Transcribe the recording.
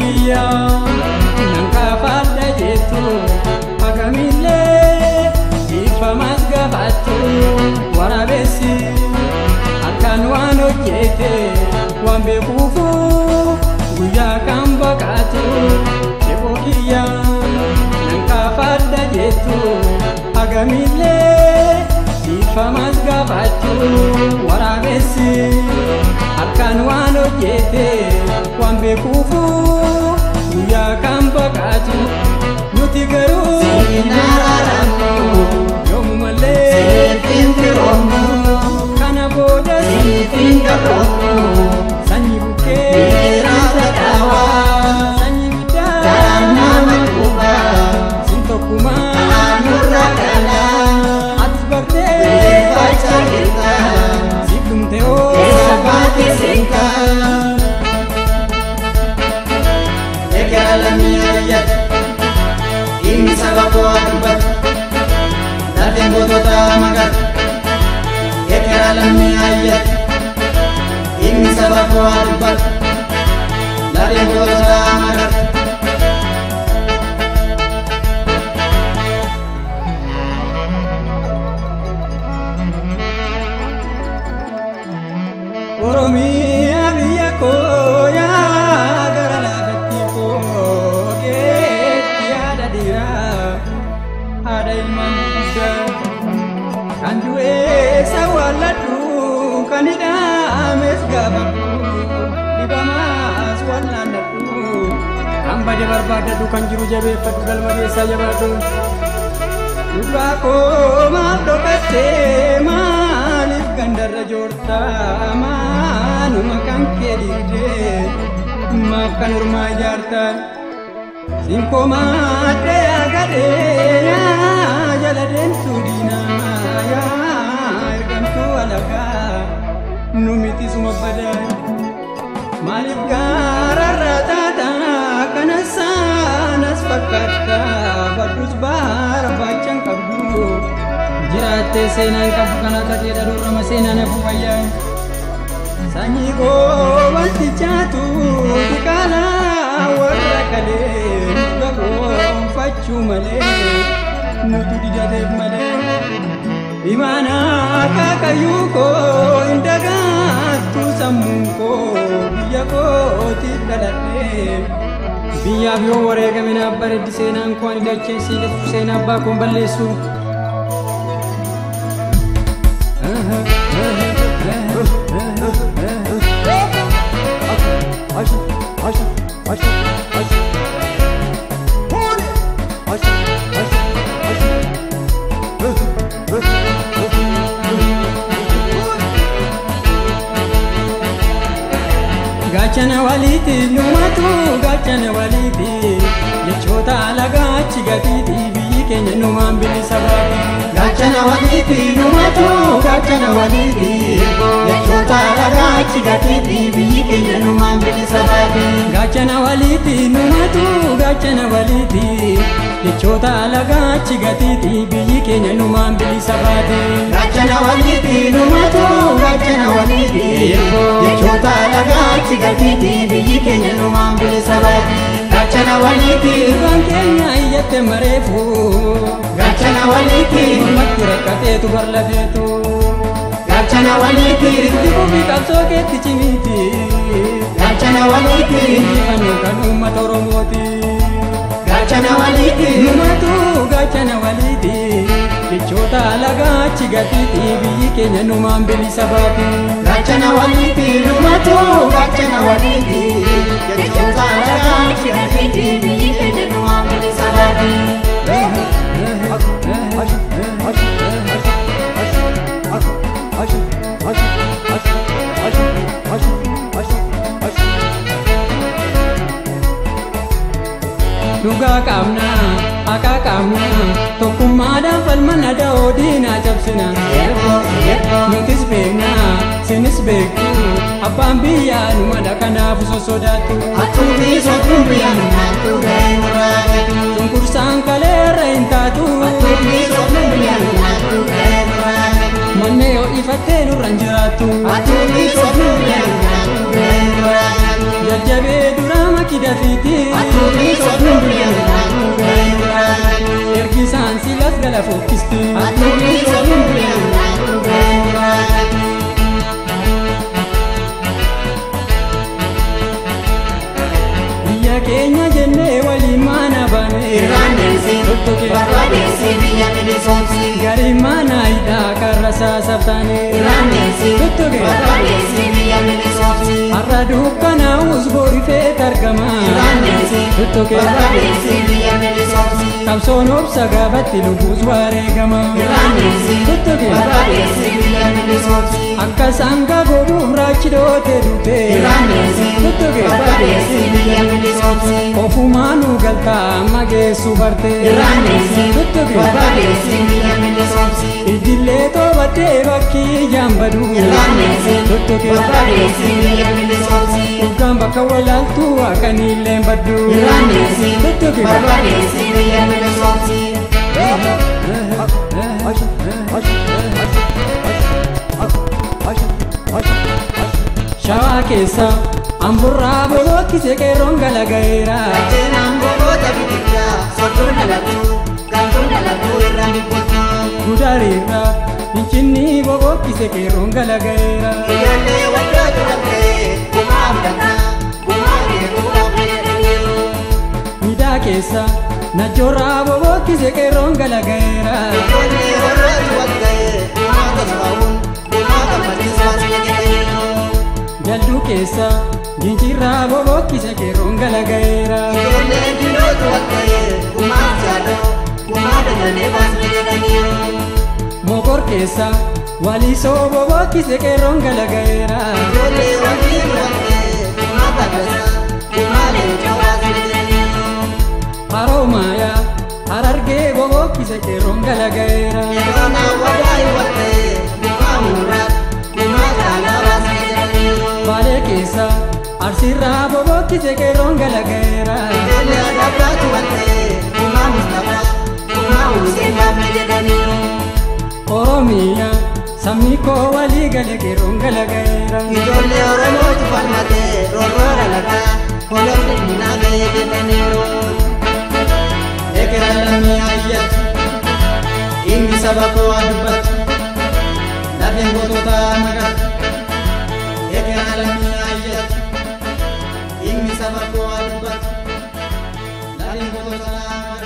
Cipokia Nankafada jetu Agamile Ifamas gafatu Warabesi Akanwano jete Wambe kufu Guya kambakatu Cipokia Nankafada jetu Agamile Ifamas gafatu Warabesi Akanwano jete Wambe kufu Guya kambakatu Nutigaru Sinararamu Yomumale Sintintiromu Kanaboda Sintingaromu Sanyibuke Nirasatawa Sanyibita Tanamakuba Sintokuma Anurakala Atsbarte Vachagita Sikumteo Sabati Sinka Ekalamiyayat Ini sababu adubat Datin botota magat Ekalamiyayat Ini sababu adubat Datin botota magat Oromia biya ko ya garala betiko tiada dira ada ilman muda kanjue sawalatu kanida ames gabaku dibamas walandatu amba de barbada du kanjuru jabe fatul mari saya badu ubako madokate malif gandar jorta manu makam kedide makan rumah jartan Simko mate agade ya jaladen tudina ya irkan tu alaga numiti suma badan malif gararata kanasa nas pakata badus bar bacang kabdu jirate senan kabukana tadi daru rama senan buaya sanyi go wanti jatu dikala warakale gago fachu male nutu didade male imana kakayuko indaga tu samunko biyako tidalate biya biyo warega mina baredi senan ko ani dace sile senan ba ko ballesu Gachana waliti numatu gachana waliti yechota lagachi gatiti biyikenya numambili sabati Gachana waliti numatu gachana waliti yechota lagachi gatiti biyikenya numambili sabati Gachana waliti numatu gachana waliti yechota lagachi gatiti biyikenya numambili sabati Gachana waliti numatu gachana waliti yechota lagachi gatiti biyikenya numambili sabati Gachana waliti bankenya iyate marefu Gachana waliti makurakate tu barladetu Gachana waliti dibubi kalsoke tichimiti Gachana waliti anu kanu matoromoti Gachana waliti numatu gachana waliti Kichota lagachi gatiti biyikenya numambili sabati Gachana waliti numatu gachana waliti Kichota lagachi gatiti biyikenya numambili sabati Nuga kamna, aka kamna, tokumada falmana da odina jabsina. Nutis bena, sinis beku, abambiya numada kana fuso sodatu. Atumi sotumbiya numatu gaimuragatu. Tungkursan kalera intatu. Atumi sotumbiya numatu gaimuragatu. Maneo ifate nuranjiratu. Atumi sotumbiya numatu gaimuragatu. Jajabe durama kida dafiti ergisaan silas gala fokkisti biyya keenya jennee walii maana baane gari maana hidhaa karra saasabtaane har'a dukkanaa'us boorifeet argama qabsoon obsa gaafatti lubbuus wareegama akka sanga godhuuf raachi dhoote dute ofumaanuu galtaa amma geessu barte ijillee toobadhee bakkii jaambadu dhugaan bakka walaaltuu akkanillee baddu shawaa keessa amburraa bobokkise qeerroon galagayeera gudariirra fincinni bobokkise qeerroon galagayeera midaa keessa najjoorraa bobokkise qeerroon galagayeera jalduu keessa jinjirraa bobokkise qeerroon galagayeera mokor keessa walisoo bobokkise qeerroon galagayeera haroomaaya harargee bobokkise qeerroon galagayeera baalee keessa arsiirraa bobokkise qeerroon galagayeera oromiyaa sabni koo walii gale qeerroon galagayeera inni saba koo dubbatu lafeen gootota magatu inni saba koo dubbatu lafeen gootota magatu